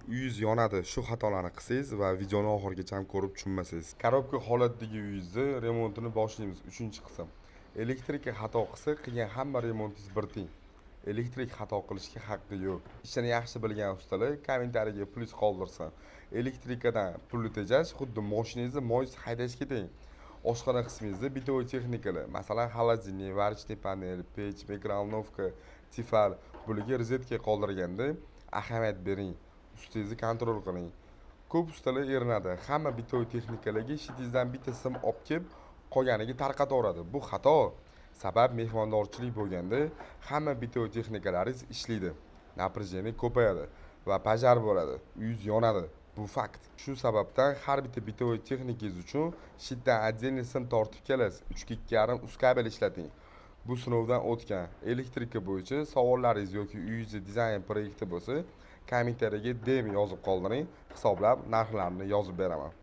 uyingiz yonadi, shu xatolarni qilsangiz va videoni oxirigacha ham ko'rib tushunmasangiz. Korobka holatdagi uyingizni remontini boshlaymiz. 3-qism. Elektrika xato qilsa, qilgan hamma remontingiz bir teng. Elektrik xato qilishga haqqi yo'q. Ishini yaxshi bilgan ustalar kommentariyaga plyus qoldirsin. Elektrikadan pulni tejash xuddi mashinangizni moysiz haydashga teng. Oshxona qismingizda bitovoy texnikalar, masalan, xolodilnik, varishniy panel, pech, mikrovolnovka, tifal bularga rozetka qoldirganda ahamiyat bering. Ustingizni kontrol qiling. Ko'p ustalar erinadi. Hamma bitovoy texnikalarga shitingizdan bitta sim olib kelib, qolganiga tarqataveradi. Bu xato. Sabab mehmondorchilik bo'lganda hamma bitovoy texnikalaringiz ishlaydi. Напряжение ko'payadi va pojar bo'ladi. Uyingiz yonadi. Bu fakt. Shu sababdan har bitta bitovoy texnikangiz uchun shitdan отдельный sim tortib kelasiz. 3.2,5 ust kabel ishlating. Bu sinovdan o'tgan. Elektrika bo'yicha savollaringiz yoki uyingizni dizayn proyekti bo'lsa, kommentariyaga DM yozib qoldiring. Hisoblab narxlarini yozib beraman.